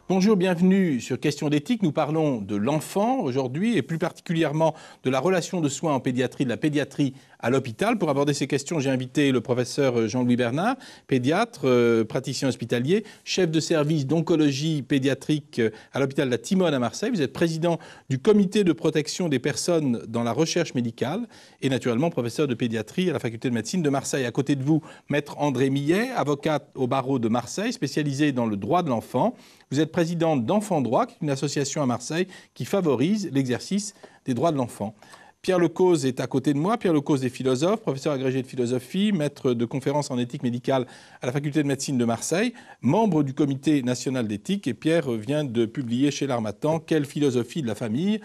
Bonjour, bienvenue sur Questions d'éthique. Nous parlons de l'enfant aujourd'hui et plus particulièrement de la relation de soins en pédiatrie, de la pédiatrie à l'hôpital. Pour aborder ces questions, j'ai invité le professeur Jean-Louis Bernard, pédiatre, praticien hospitalier, chef de service d'oncologie pédiatrique à l'hôpital de la Timone à Marseille. Vous êtes président du comité de protection des personnes dans la recherche médicale et naturellement professeur de pédiatrie à la faculté de médecine de Marseille. À côté de vous, maître André Millet, avocat au barreau de Marseille, spécialisé dans le droit de l'enfant. Vous êtes présidente d'Enfants Droit, qui est une association à Marseille qui favorise l'exercice des droits de l'enfant. Pierre Lecause est à côté de moi. Pierre Lecause est philosophe, professeur agrégé de philosophie, maître de conférences en éthique médicale à la faculté de médecine de Marseille, membre du comité national d'éthique. Et Pierre vient de publier chez l'Harmattan « Quelle philosophie de la famille ?»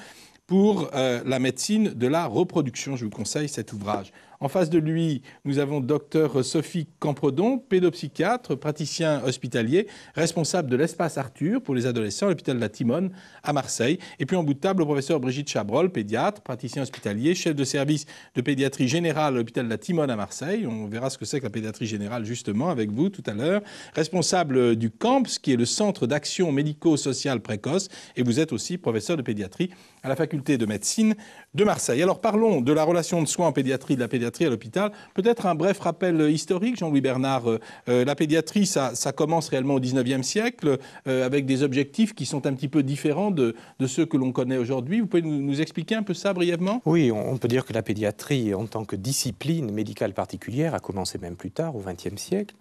pour la médecine de la reproduction. Je vous conseille cet ouvrage. En face de lui, nous avons Dr Sophie Campredon, pédopsychiatre, praticien hospitalier, responsable de l'espace Arthur pour les adolescents à l'hôpital de la Timone à Marseille. Et puis en bout de table, le professeur Brigitte Chabrol, pédiatre, praticien hospitalier, chef de service de pédiatrie générale à l'hôpital de la Timone à Marseille. On verra ce que c'est que la pédiatrie générale justement avec vous tout à l'heure. Responsable du CAMPS, qui est le Centre d'action médico-sociale précoce. Et vous êtes aussi professeur de pédiatrie à la faculté de médecine de Marseille. Alors parlons de la relation de soins en pédiatrie, de la pédiatrie à l'hôpital. Peut-être un bref rappel historique, Jean-Louis Bernard. La pédiatrie, ça commence réellement au XIXe siècle avec des objectifs qui sont un petit peu différents de ceux que l'on connaît aujourd'hui. Vous pouvez nous expliquer un peu ça brièvement? Oui, on peut dire que la pédiatrie, en tant que discipline médicale particulière, a commencé même plus tard, au XXe siècle.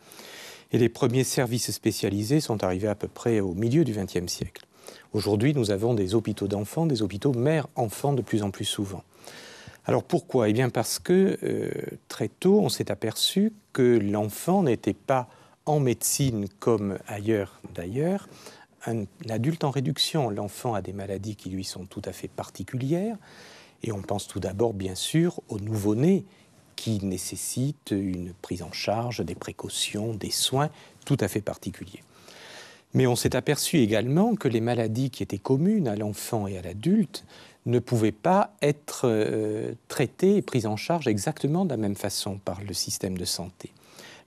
Et les premiers services spécialisés sont arrivés à peu près au milieu du XXe siècle. Aujourd'hui, nous avons des hôpitaux d'enfants, des hôpitaux mère-enfant de plus en plus souvent. Alors pourquoi? Eh bien parce que très tôt, on s'est aperçu que l'enfant n'était pas en médecine comme ailleurs d'ailleurs, un adulte en réduction. L'enfant a des maladies qui lui sont tout à fait particulières. Et on pense tout d'abord, bien sûr, au nouveau-né qui nécessite une prise en charge, des précautions, des soins tout à fait particuliers. Mais on s'est aperçu également que les maladies qui étaient communes à l'enfant et à l'adulte ne pouvaient pas être traitées et prises en charge exactement de la même façon par le système de santé.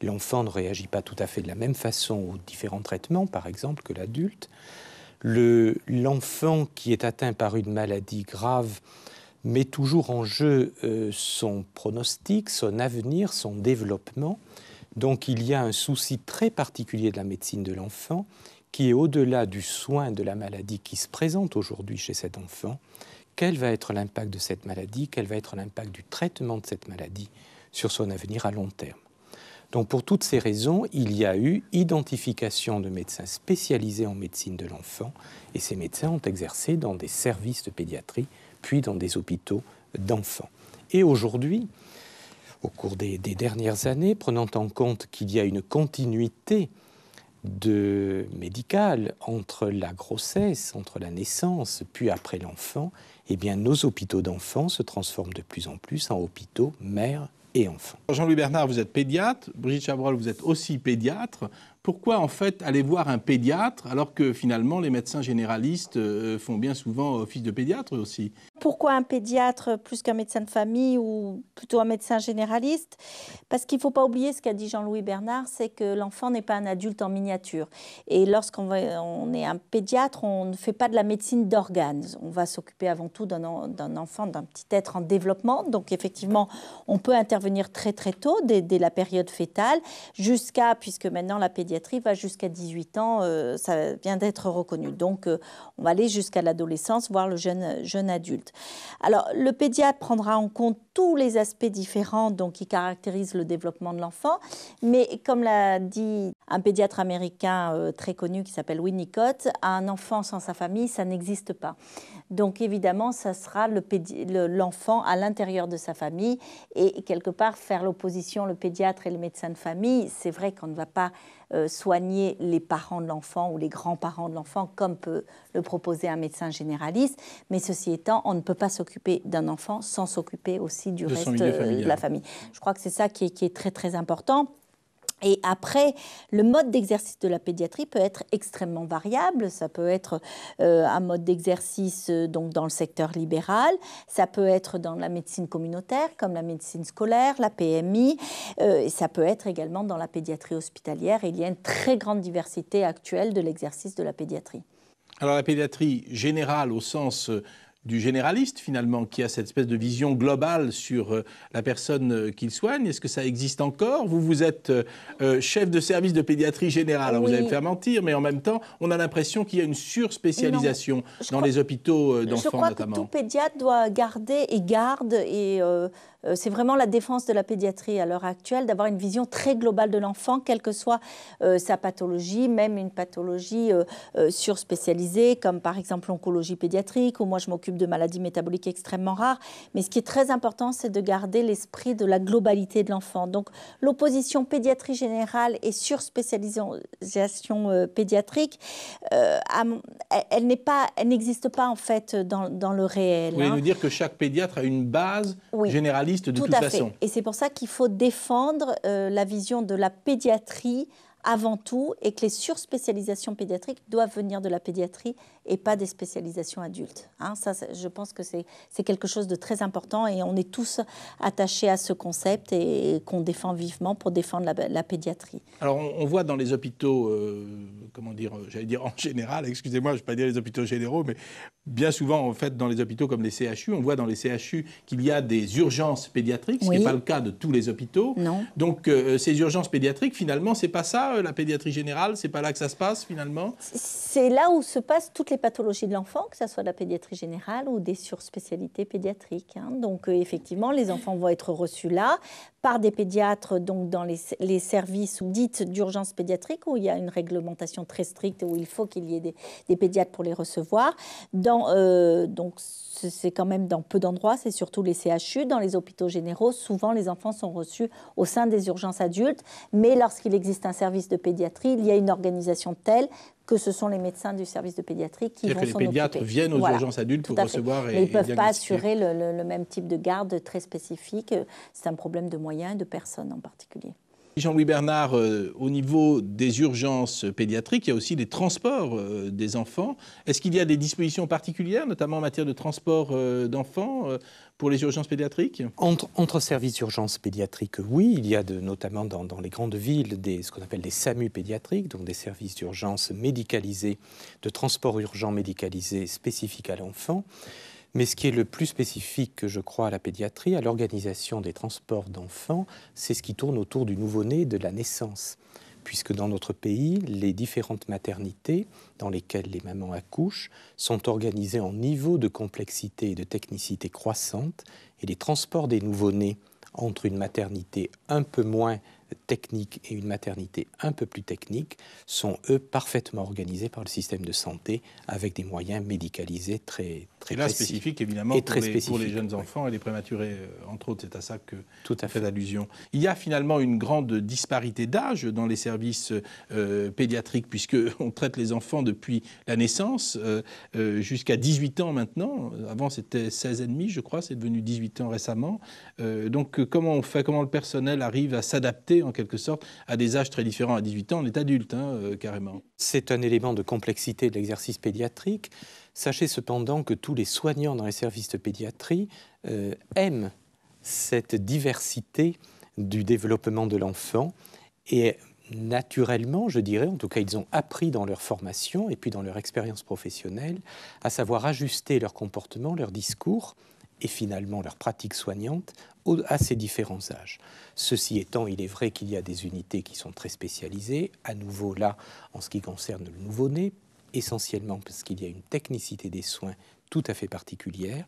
L'enfant ne réagit pas tout à fait de la même façon aux différents traitements, par exemple, que l'adulte. L'enfant qui est atteint par une maladie grave met toujours en jeu son pronostic, son avenir, son développement. Donc il y a un souci très particulier de la médecine de l'enfant qui est au-delà du soin de la maladie qui se présente aujourd'hui chez cet enfant. Quel va être l'impact de cette maladie? Quel va être l'impact du traitement de cette maladie sur son avenir à long terme? Donc pour toutes ces raisons, il y a eu identification de médecins spécialisés en médecine de l'enfant et ces médecins ont exercé dans des services de pédiatrie puis dans des hôpitaux d'enfants. Et aujourd'hui, au cours des dernières années, prenant en compte qu'il y a une continuité médicale entre la grossesse, entre la naissance, puis après l'enfant, eh bien nos hôpitaux d'enfants se transforment de plus en plus en hôpitaux mère et enfants. Jean-Louis Bernard, vous êtes pédiatre. Brigitte Chabrol, vous êtes aussi pédiatre. Pourquoi, en fait, aller voir un pédiatre alors que, finalement, les médecins généralistes font bien souvent office de pédiatre aussi? Pourquoi un pédiatre plus qu'un médecin de famille ou plutôt un médecin généraliste? Parce qu'il ne faut pas oublier ce qu'a dit Jean-Louis Bernard, c'est que l'enfant n'est pas un adulte en miniature. Et lorsqu'on est un pédiatre, on ne fait pas de la médecine d'organes. On va s'occuper avant tout d'un enfant, d'un petit être en développement. Donc effectivement, on peut intervenir très très tôt, dès la période fétale, jusqu'à, puisque maintenant la pédiatrie va jusqu'à 18 ans, ça vient d'être reconnu. Donc on va aller jusqu'à l'adolescence, voire le jeune adulte. Alors, le pédiatre prendra en compte tous les aspects différents qui caractérisent le développement de l'enfant, mais comme l'a dit un pédiatre américain très connu qui s'appelle Winnicott, un enfant sans sa famille, ça n'existe pas. Donc évidemment, ça sera l'enfant à l'intérieur de sa famille et quelque part faire l'opposition, le pédiatre et le médecin de famille, c'est vrai qu'on ne va pas soigner les parents de l'enfant ou les grands-parents de l'enfant comme peut le proposer un médecin généraliste, mais ceci étant, on ne peut pas s'occuper d'un enfant sans s'occuper aussi du reste de la famille. Je crois que c'est ça qui est très très important. Et après, le mode d'exercice de la pédiatrie peut être extrêmement variable. Ça peut être un mode d'exercice donc dans le secteur libéral, ça peut être dans la médecine communautaire, comme la médecine scolaire, la PMI, et ça peut être également dans la pédiatrie hospitalière. Et il y a une très grande diversité actuelle de l'exercice de la pédiatrie. Alors la pédiatrie générale au sens du généraliste finalement, qui a cette espèce de vision globale sur la personne qu'il soigne, est-ce que ça existe encore? Vous êtes chef de service de pédiatrie générale, alors Oui. vous allez me faire mentir, mais en même temps, on a l'impression qu'il y a une surspécialisation dans les hôpitaux d'enfants notamment. Je notamment. crois que tout pédiatre doit garder et garde, et c'est vraiment la défense de la pédiatrie à l'heure actuelle, d'avoir une vision très globale de l'enfant, quelle que soit sa pathologie, même une pathologie surspécialisée, comme par exemple l'oncologie pédiatrique, où moi je m'occupe de maladies métaboliques extrêmement rares. Mais ce qui est très important, c'est de garder l'esprit de la globalité de l'enfant. Donc l'opposition pédiatrie générale et surspécialisation pédiatrique, elle n'existe pas en fait dans le réel. Vous voulez nous dire que chaque pédiatre a une base généraliste de toute façon. Et c'est pour ça qu'il faut défendre la vision de la pédiatrie avant tout, et que les surspécialisations pédiatriques doivent venir de la pédiatrie et pas des spécialisations adultes. Ça, je pense que c'est quelque chose de très important, et on est tous attachés à ce concept et qu'on défend vivement pour défendre la pédiatrie. Alors on voit dans les hôpitaux, comment dire, j'allais dire en général, excusez-moi, je ne vais pas dire les hôpitaux généraux, mais bien souvent en fait dans les hôpitaux comme les CHU, on voit dans les CHU qu'il y a des urgences pédiatriques, ce qui n'est pas le cas de tous les hôpitaux. Non. Donc ces urgences pédiatriques, finalement, c'est pas ça, la pédiatrie générale, c'est pas là que ça se passe finalement? C'est là où se passent toutes les pathologies de l'enfant, que ce soit de la pédiatrie générale ou des surspécialités pédiatriques. Donc effectivement, les enfants vont être reçus là par des pédiatres, donc dans les services dites d'urgence pédiatrique, où il y a une réglementation très stricte, où il faut qu'il y ait des pédiatres pour les recevoir. Donc c'est quand même dans peu d'endroits, c'est surtout les CHU. Dans les hôpitaux généraux, souvent les enfants sont reçus au sein des urgences adultes, mais lorsqu'il existe un service de pédiatrie, il y a une organisation telle que ce sont les médecins du service de pédiatrie qui vont s'en occuper. C'est-à-dire que les pédiatres viennent aux urgences adultes pour recevoir mais ils ne peuvent pas assurer le même type de garde très spécifique. C'est un problème de moyens et de personnes en particulier. Jean-Louis Bernard, au niveau des urgences pédiatriques, il y a aussi les transports des enfants. Est-ce qu'il y a des dispositions particulières, notamment en matière de transport d'enfants, pour les urgences pédiatriques? Entre services d'urgence pédiatrique, oui. Il y a notamment dans les grandes villes ce qu'on appelle des SAMU pédiatriques, donc des services d'urgence médicalisés, de transport urgent médicalisé spécifiques à l'enfant. Mais ce qui est le plus spécifique, je crois, à la pédiatrie, à l'organisation des transports d'enfants, c'est ce qui tourne autour du nouveau-né, de la naissance. Puisque dans notre pays, les différentes maternités dans lesquelles les mamans accouchent sont organisées en niveau de complexité et de technicité croissante, et les transports des nouveau-nés entre une maternité un peu moins technique et une maternité un peu plus technique sont, eux, parfaitement organisés par le système de santé avec des moyens médicalisés très et là, précis. spécifique, évidemment, pour les jeunes enfants et les prématurés, entre autres, c'est à ça que tout à fait allusion. Il y a finalement une grande disparité d'âge dans les services pédiatriques, puisqu'on traite les enfants depuis la naissance jusqu'à 18 ans maintenant. Avant, c'était 16 et demi, je crois, c'est devenu 18 ans récemment. Donc, comment on fait, comment le personnel arrive à s'adapter en quelque sorte à des âges très différents? À 18 ans, on est adulte, carrément. C'est un élément de complexité de l'exercice pédiatrique. Sachez cependant que tous les soignants dans les services de pédiatrie aiment cette diversité du développement de l'enfant et naturellement, je dirais, en tout cas ils ont appris dans leur formation et puis dans leur expérience professionnelle à savoir ajuster leur comportement, leur discours et finalement leur pratique soignante à ces différents âges. Ceci étant, il est vrai qu'il y a des unités qui sont très spécialisées, à nouveau là, en ce qui concerne le nouveau-né, essentiellement parce qu'il y a une technicité des soins tout à fait particulière,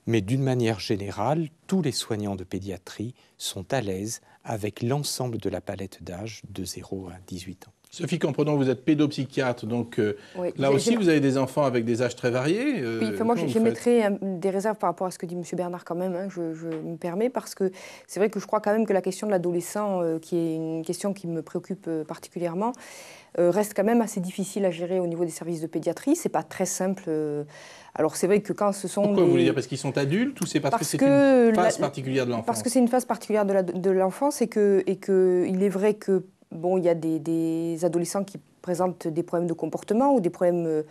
mais d'une manière générale, tous les soignants de pédiatrie sont à l'aise avec l'ensemble de la palette d'âge de 0 à 18 ans. Sophie Campredon, vous êtes pédopsychiatre, donc oui, là aussi vous avez des enfants avec des âges très variés. Oui, moi j'émettrais des réserves par rapport à ce que dit M. Bernard quand même, je me permets, parce que c'est vrai que je crois quand même que la question de l'adolescent, qui est une question qui me préoccupe particulièrement, reste quand même assez difficile à gérer au niveau des services de pédiatrie. C'est pas très simple. Alors c'est vrai que quand ce sont... Pourquoi vous voulez dire? Parce qu'ils sont adultes ou c'est parce que c'est une phase particulière de l'enfance? Parce que c'est une phase particulière de l'enfance et que il est vrai que il y a des adolescents qui présentent des problèmes de comportement ou des problèmes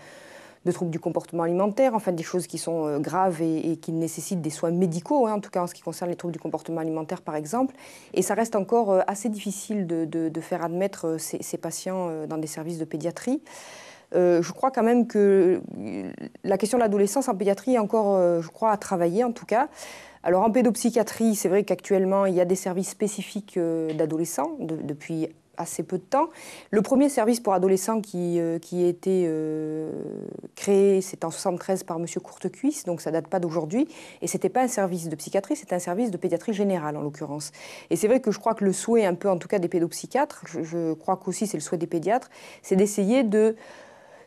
de troubles du comportement alimentaire, enfin des choses qui sont graves et qui nécessitent des soins médicaux, en tout cas en ce qui concerne les troubles du comportement alimentaire par exemple. Et ça reste encore assez difficile de faire admettre ces patients dans des services de pédiatrie. je crois quand même que la question de l'adolescence en pédiatrie est encore, je crois, à travailler en tout cas. Alors en pédopsychiatrie, c'est vrai qu'actuellement, il y a des services spécifiques d'adolescents depuis assez peu de temps. Le premier service pour adolescents qui a été créé, c'est en 1973 par M. Courtecuisse, donc ça ne date pas d'aujourd'hui. Et ce n'était pas un service de psychiatrie, c'était un service de pédiatrie générale en l'occurrence. Et c'est vrai que je crois que le souhait un peu, en tout cas des pédopsychiatres, je crois qu'aussi c'est le souhait des pédiatres, c'est d'essayer de,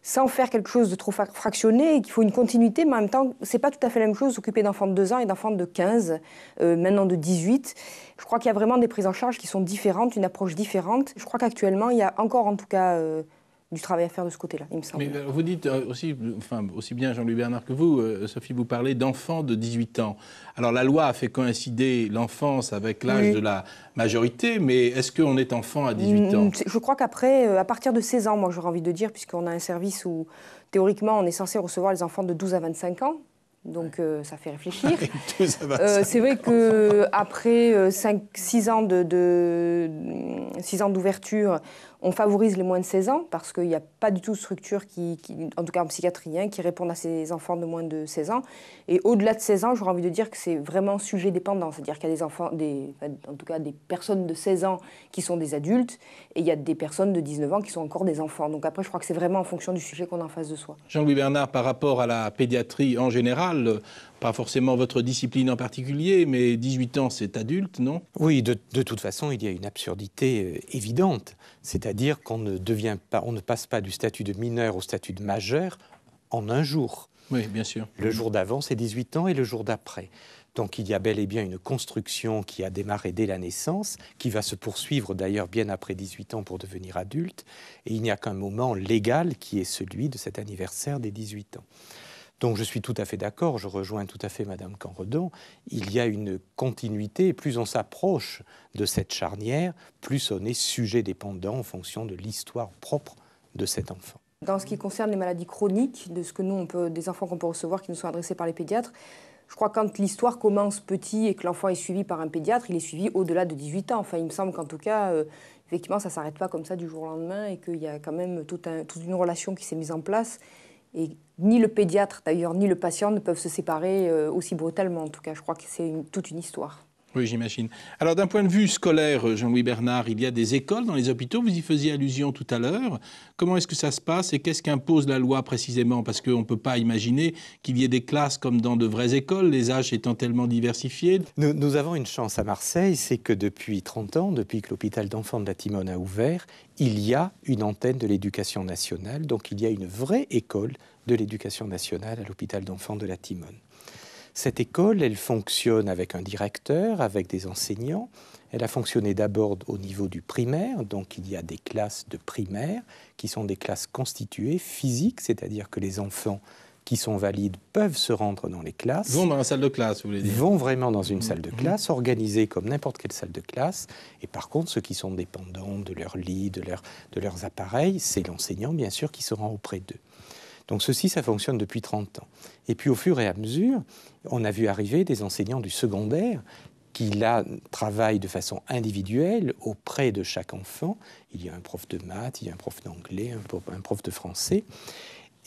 sans faire quelque chose de trop fractionné, et qu'il faut une continuité, mais en même temps, ce n'est pas tout à fait la même chose s'occuper d'enfants de 2 ans et d'enfants de 15, maintenant de 18. Je crois qu'il y a vraiment des prises en charge qui sont différentes, une approche différente. Je crois qu'actuellement, il y a encore, en tout cas, du travail à faire de ce côté-là, il me semble. Mais vous dites aussi, enfin, aussi bien Jean-Louis Bernard que vous, Sophie, vous parlez d'enfants de 18 ans. Alors la loi a fait coïncider l'enfance avec l'âge de la majorité, mais est-ce qu'on est enfant à 18 ans? Je crois qu'après, à partir de 16 ans, moi j'aurais envie de dire, puisqu'on a un service où théoriquement on est censé recevoir les enfants de 12 à 25 ans. Donc ça fait réfléchir. C'est vrai qu'après 6 ans d'ouverture, on favorise les moins de 16 ans parce qu'il n'y a pas du tout de structure, en tout cas en psychiatrie, qui répondent à ces enfants de moins de 16 ans. Et au-delà de 16 ans, j'aurais envie de dire que c'est vraiment sujet dépendant. C'est-à-dire qu'il y a des enfants, en tout cas des personnes de 16 ans qui sont des adultes et il y a des personnes de 19 ans qui sont encore des enfants. Donc après, je crois que c'est vraiment en fonction du sujet qu'on a en face de soi. Jean-Louis Bernard, par rapport à la pédiatrie en général, pas forcément votre discipline en particulier, mais 18 ans, c'est adulte, non? Oui, de toute façon, il y a une absurdité évidente. C'est-à-dire qu'on ne passe pas du statut de mineur au statut de majeur en un jour. Oui, bien sûr. Le jour d'avant, c'est 18 ans et le jour d'après. Donc il y a bel et bien une construction qui a démarré dès la naissance, qui va se poursuivre d'ailleurs bien après 18 ans pour devenir adulte. Et il n'y a qu'un moment légal qui est celui de cet anniversaire des 18 ans. Donc je suis tout à fait d'accord, je rejoins tout à fait Madame Canredon, il y a une continuité, et plus on s'approche de cette charnière, plus on est sujet dépendant en fonction de l'histoire propre de cet enfant. Dans ce qui concerne les maladies chroniques, de ce que nous, des enfants qu'on peut recevoir qui nous sont adressés par les pédiatres, je crois que quand l'histoire commence petit et que l'enfant est suivi par un pédiatre, il est suivi au-delà de 18 ans. Enfin, il me semble qu'en tout cas, effectivement, ça ne s'arrête pas comme ça du jour au lendemain et qu'il y a quand même toute une relation qui s'est mise en place. Et ni le pédiatre, d'ailleurs, ni le patient ne peuvent se séparer aussi brutalement. En tout cas, je crois que c'est toute une histoire. Oui, j'imagine. Alors, d'un point de vue scolaire, Jean-Louis Bernard, il y a des écoles dans les hôpitaux, vous y faisiez allusion tout à l'heure. Comment est-ce que ça se passe et qu'est-ce qu'impose la loi précisément? Parce qu'on ne peut pas imaginer qu'il y ait des classes comme dans de vraies écoles, les âges étant tellement diversifiés. Nous avons une chance à Marseille, c'est que depuis 30 ans, depuis que l'hôpital d'enfants de la Timone a ouvert, il y a une antenne de l'éducation nationale, donc il y a une vraie école de l'éducation nationale à l'hôpital d'enfants de la Timone. Cette école, elle fonctionne avec un directeur, avec des enseignants. Elle a fonctionné d'abord au niveau du primaire, donc il y a des classes de primaire qui sont des classes constituées, physiques, c'est-à-dire que les enfants qui sont valides peuvent se rendre dans les classes. Vont dans la salle de classe, vous voulez dire? Vont vraiment dans une salle de classe, organisée comme n'importe quelle salle de classe. Et par contre, ceux qui sont dépendants de leur lit, de leurs appareils, c'est l'enseignant, bien sûr, qui se rend auprès d'eux. Donc ceci, ça fonctionne depuis 30 ans. Et puis au fur et à mesure, on a vu arriver des enseignants du secondaire qui, là, travaillent de façon individuelle auprès de chaque enfant. Il y a un prof de maths, il y a un prof d'anglais, un prof de français,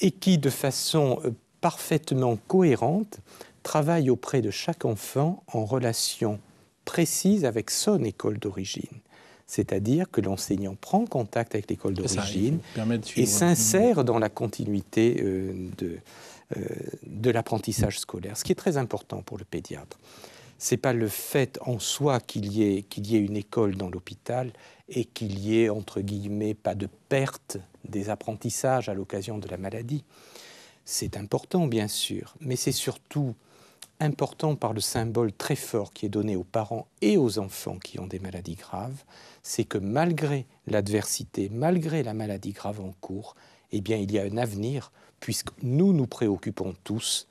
et qui, de façon parfaitement cohérente, travaillent auprès de chaque enfant en relation précise avec son école d'origine. C'est-à-dire que l'enseignant prend contact avec l'école d'origine et s'insère dans la continuité de l'apprentissage scolaire, ce qui est très important pour le pédiatre. Ce n'est pas le fait en soi qu'il y ait une école dans l'hôpital et qu'il y ait, entre guillemets, pas de perte des apprentissages à l'occasion de la maladie. C'est important, bien sûr, mais c'est surtout important par le symbole très fort qui est donné aux parents et aux enfants qui ont des maladies graves, c'est que malgré l'adversité, malgré la maladie grave en cours, eh bien, il y a un avenir, puisque nous préoccupons tous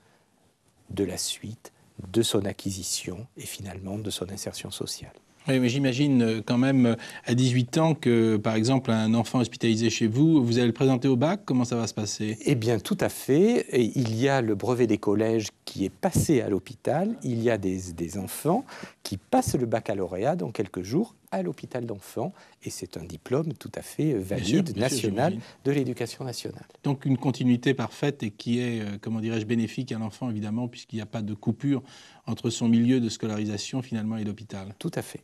de la suite, de son acquisition et finalement de son insertion sociale. Oui, mais j'imagine quand même à 18 ans que, par exemple, un enfant hospitalisé chez vous, vous allez le présenter au bac, comment ça va se passer? Eh bien, tout à fait. Et il y a le brevet des collèges qui est passé à l'hôpital. Il y a des enfants qui passent le baccalauréat dans quelques jours à l'hôpital d'enfants, et c'est un diplôme tout à fait valide, national, de l'éducation nationale. Donc une continuité parfaite et qui est, comment dirais-je, bénéfique à l'enfant, évidemment, puisqu'il n'y a pas de coupure entre son milieu de scolarisation, finalement, et l'hôpital. Tout à fait.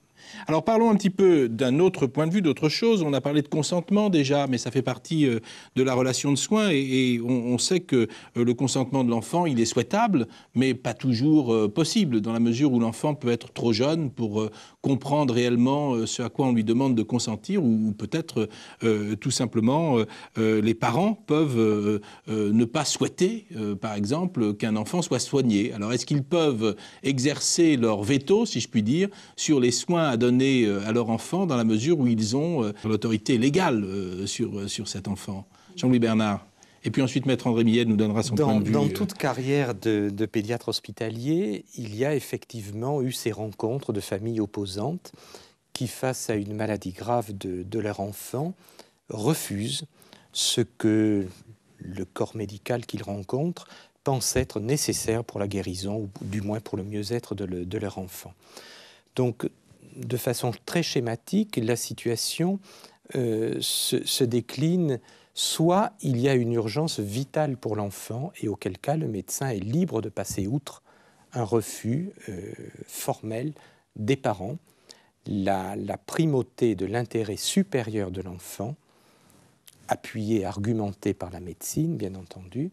Alors parlons un petit peu d'un autre point de vue, d'autre chose. On a parlé de consentement déjà, mais ça fait partie de la relation de soins et on sait que le consentement de l'enfant, il est souhaitable, mais pas toujours possible, dans la mesure où l'enfant peut être trop jeune pour comprendre réellement ce à quoi on lui demande de consentir, ou peut-être tout simplement les parents peuvent ne pas souhaiter, par exemple, qu'un enfant soit soigné. Alors est-ce qu'ils peuvent exercer leur veto, si je puis dire, sur les soins à donner à leur enfant dans la mesure où ils ont l'autorité légale sur cet enfant? Jean-Louis Bernard. Et puis ensuite, Maître André Millet nous donnera son point de vue. Dans toute carrière de pédiatre hospitalier, il y a effectivement eu ces rencontres de familles opposantes qui, face à une maladie grave de leur enfant, refusent ce que le corps médical qu'ils rencontrent pense être nécessaire pour la guérison, ou du moins pour le mieux-être de leur enfant. Donc, de façon très schématique, la situation se décline. Soit il y a une urgence vitale pour l'enfant, et auquel cas le médecin est libre de passer outre un refus formel des parents. La primauté de l'intérêt supérieur de l'enfant, appuyée, argumentée par la médecine, bien entendu,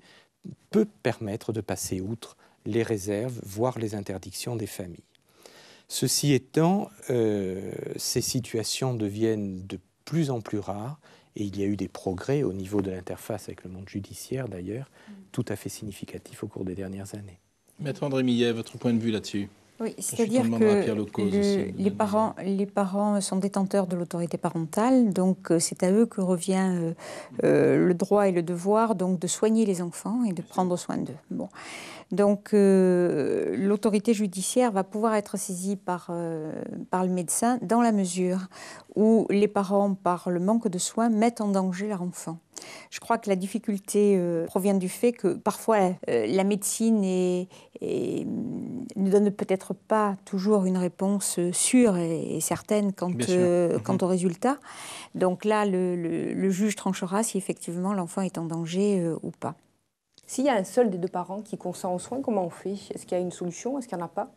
peut permettre de passer outre les réserves, voire les interdictions des familles. Ceci étant, ces situations deviennent de plus en plus rares, et il y a eu des progrès au niveau de l'interface avec le monde judiciaire, d'ailleurs, tout à fait significatifs au cours des dernières années. Maître André Millet, votre point de vue là-dessus? Oui, c'est-à-dire que les parents sont détenteurs de l'autorité parentale, donc c'est à eux que revient le droit et le devoir donc de soigner les enfants et de prendre soin d'eux. Bon. Donc l'autorité judiciaire va pouvoir être saisie par le médecin dans la mesure où les parents, par le manque de soins, mettent en danger leur enfant. Je crois que la difficulté provient du fait que parfois la médecine ne donne peut-être pas toujours une réponse sûre et certaine quant au résultat. Donc là, le juge tranchera si effectivement l'enfant est en danger ou pas. S'il y a un seul des deux parents qui consent aux soins, comment on fait? Est-ce qu'il y a une solution? Est-ce qu'il n'y en a pas?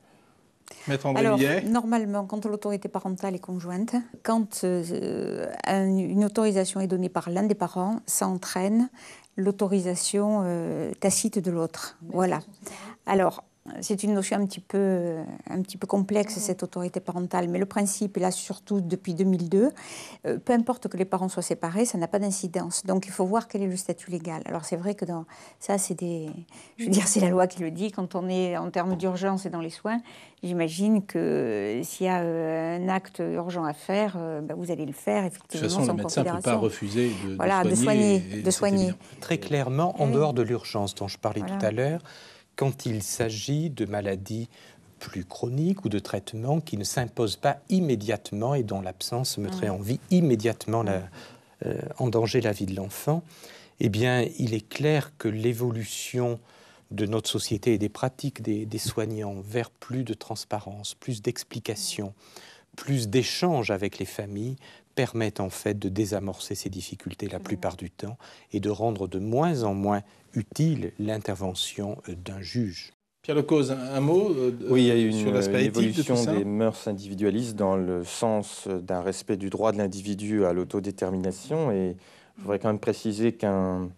Maître André Alors, Millet. normalement, quand l'autorité parentale est conjointe, quand une autorisation est donnée par l'un des parents, ça entraîne l'autorisation tacite de l'autre. Voilà. Alors, c'est une notion un petit peu complexe, cette autorité parentale, mais le principe est là surtout depuis 2002. Peu importe que les parents soient séparés, ça n'a pas d'incidence. Donc il faut voir quel est le statut légal. Alors c'est vrai que c'est la loi qui le dit. Quand on est en termes d'urgence et dans les soins, j'imagine que s'il y a un acte urgent à faire, vous allez le faire effectivement. De toute façon, le médecin ne peut pas refuser de soigner. Très clairement, en dehors de l'urgence dont je parlais tout à l'heure, quand il s'agit de maladies plus chroniques ou de traitements qui ne s'imposent pas immédiatement et dont l'absence mettrait en vie immédiatement en danger la vie de l'enfant, eh bien, il est clair que l'évolution de notre société et des pratiques des soignants vers plus de transparence, plus d'explication, plus d'échanges avec les familles permettent en fait de désamorcer ces difficultés la plupart du temps et de rendre de moins en moins utile l'intervention d'un juge. Pierre Lecause, un mot oui, il y a sur l'aspect éthique de tout ça. L'évolution des mœurs individualistes dans le sens d'un respect du droit de l'individu à l'autodétermination. Et je voudrais quand même préciser qu'un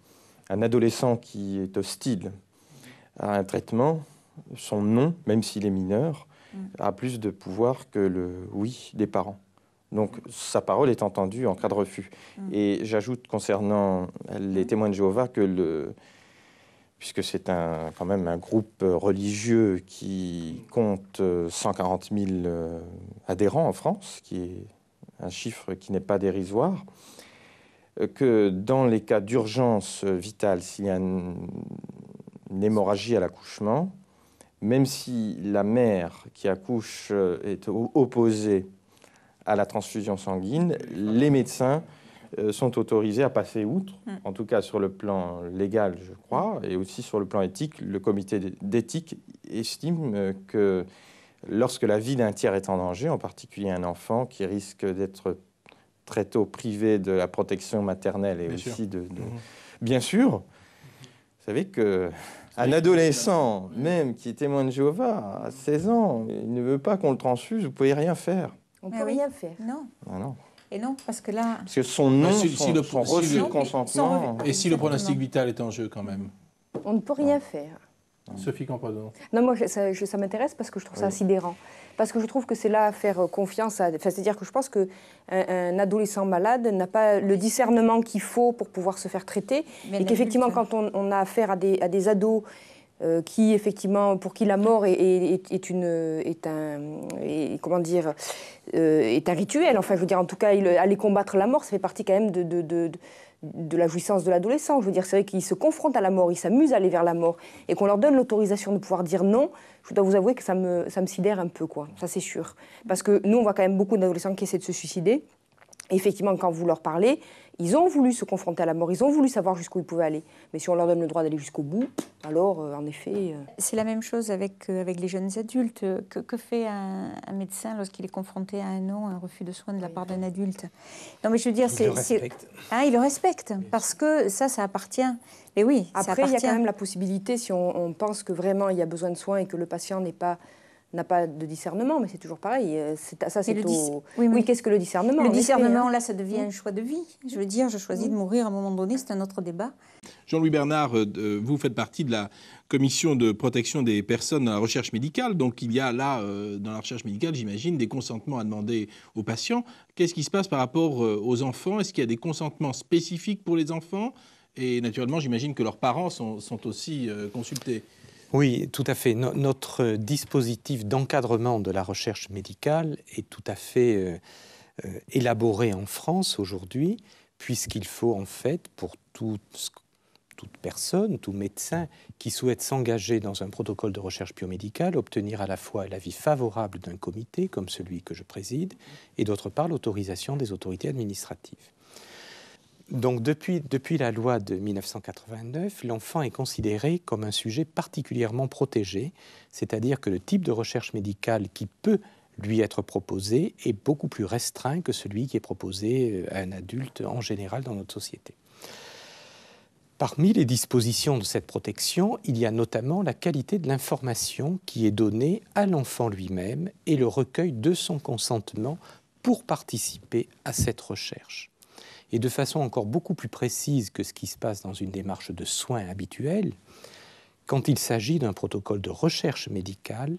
adolescent qui est hostile à un traitement, son non, même s'il est mineur, a plus de pouvoir que le oui des parents. Donc sa parole est entendue en cas de refus. Et j'ajoute concernant les témoins de Jéhovah que puisque c'est quand même un groupe religieux qui compte 140 000 adhérents en France, qui est un chiffre qui n'est pas dérisoire, que dans les cas d'urgence vitale, s'il y a une hémorragie à l'accouchement, même si la mère qui accouche est opposée à la transfusion sanguine, les médecins sont autorisés à passer outre, en tout cas sur le plan légal, je crois, et aussi sur le plan éthique. Le comité d'éthique estime que lorsque la vie d'un tiers est en danger, en particulier un enfant qui risque d'être très tôt privé de la protection maternelle et Bien aussi sûr. Bien sûr, vous savez qu'un adolescent, même qui est témoin de Jéhovah, à 16 ans, il ne veut pas qu'on le transfuse, vous ne pouvez rien faire. On ne peut rien faire. Non. Ah non. Et non, parce que là... Parce que son nom, son refus de son consentement... Et si le pronostic vital est en jeu quand même? On ne peut rien faire. Sophie Campadon. Non, moi, ça m'intéresse parce que je trouve ça sidérant. Parce que je trouve que c'est là à faire confiance à... Enfin, c'est-à-dire que je pense qu'un adolescent malade n'a pas le discernement qu'il faut pour pouvoir se faire traiter. Et qu'effectivement, quand on a affaire à des ados qui, effectivement, pour qui la mort est un rituel. Enfin, je veux dire, en tout cas, aller combattre la mort, ça fait partie quand même de la jouissance de l'adolescent. Je veux dire, c'est vrai qu'ils se confrontent à la mort, ils s'amusent à aller vers la mort, et qu'on leur donne l'autorisation de pouvoir dire non. Je dois vous avouer que ça me sidère un peu, quoi. Ça, c'est sûr. Parce que nous, on voit quand même beaucoup d'adolescents qui essaient de se suicider. Et effectivement, quand vous leur parlez, ils ont voulu se confronter à la mort, ils ont voulu savoir jusqu'où ils pouvaient aller. Mais si on leur donne le droit d'aller jusqu'au bout, alors, en effet... C'est la même chose avec les jeunes adultes. Que fait un médecin lorsqu'il est confronté à un non, un refus de soins de la part d'un adulte? Non, mais je veux dire, il le respecte. Il le respecte, parce que ça appartient. Mais oui, après, il y a quand même la possibilité, si on pense que vraiment il y a besoin de soins et que le patient n'a pas de discernement, mais c'est toujours pareil. Oui, qu'est-ce que le discernement? Le discernement, là, ça devient un choix de vie. Je veux dire, je choisis de mourir à un moment donné, c'est un autre débat. Jean-Louis Bernard, vous faites partie de la commission de protection des personnes dans la recherche médicale. Donc il y a là, dans la recherche médicale, j'imagine, des consentements à demander aux patients. Qu'est-ce qui se passe par rapport aux enfants? Est-ce qu'il y a des consentements spécifiques pour les enfants? Et naturellement, j'imagine que leurs parents sont aussi consultés. Oui, tout à fait. Notre dispositif d'encadrement de la recherche médicale est tout à fait élaboré en France aujourd'hui, puisqu'il faut en fait, pour toute personne, tout médecin qui souhaite s'engager dans un protocole de recherche biomédicale, obtenir à la fois l'avis favorable d'un comité, comme celui que je préside, et d'autre part l'autorisation des autorités administratives. Donc depuis la loi de 1989, l'enfant est considéré comme un sujet particulièrement protégé, c'est-à-dire que le type de recherche médicale qui peut lui être proposé est beaucoup plus restreint que celui qui est proposé à un adulte en général dans notre société. Parmi les dispositions de cette protection, il y a notamment la qualité de l'information qui est donnée à l'enfant lui-même et le recueil de son consentement pour participer à cette recherche. Et de façon encore beaucoup plus précise que ce qui se passe dans une démarche de soins habituelle, quand il s'agit d'un protocole de recherche médicale,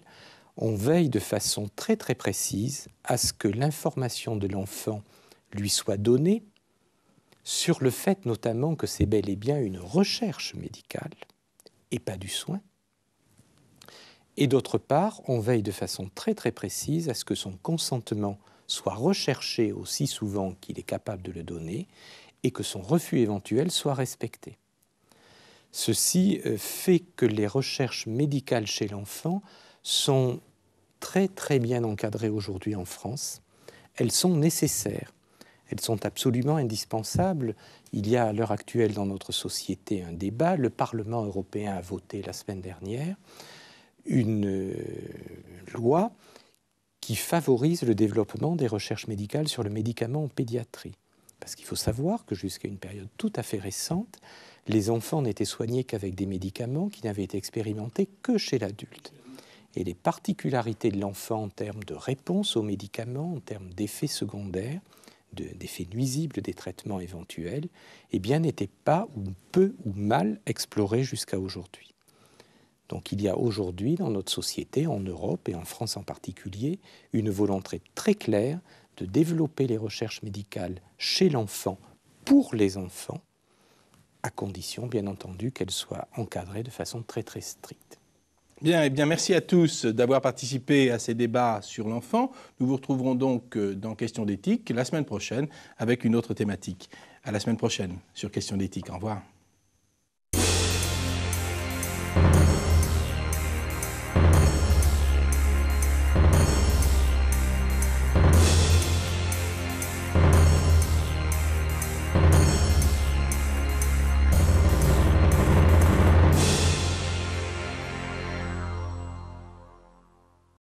on veille de façon très très précise à ce que l'information de l'enfant lui soit donnée sur le fait notamment que c'est bel et bien une recherche médicale et pas du soin. Et d'autre part, on veille de façon très très précise à ce que son consentement soit recherché aussi souvent qu'il est capable de le donner et que son refus éventuel soit respecté. Ceci fait que les recherches médicales chez l'enfant sont très très bien encadrées aujourd'hui en France. Elles sont nécessaires, elles sont absolument indispensables. Il y a à l'heure actuelle dans notre société un débat. Le Parlement européen a voté la semaine dernière une loi qui favorise le développement des recherches médicales sur le médicament en pédiatrie. Parce qu'il faut savoir que jusqu'à une période tout à fait récente, les enfants n'étaient soignés qu'avec des médicaments qui n'avaient été expérimentés que chez l'adulte. Et les particularités de l'enfant en termes de réponse aux médicaments, en termes d'effets secondaires, d'effets nuisibles des traitements éventuels, eh bien, n'étaient pas ou peu ou mal explorés jusqu'à aujourd'hui. Donc il y a aujourd'hui dans notre société, en Europe et en France en particulier, une volonté très claire de développer les recherches médicales chez l'enfant, pour les enfants, à condition bien entendu qu'elles soient encadrées de façon très très stricte. Bien, eh bien, merci à tous d'avoir participé à ces débats sur l'enfant. Nous vous retrouverons donc dans Questions d'éthique la semaine prochaine avec une autre thématique. À la semaine prochaine sur Questions d'éthique. Au revoir.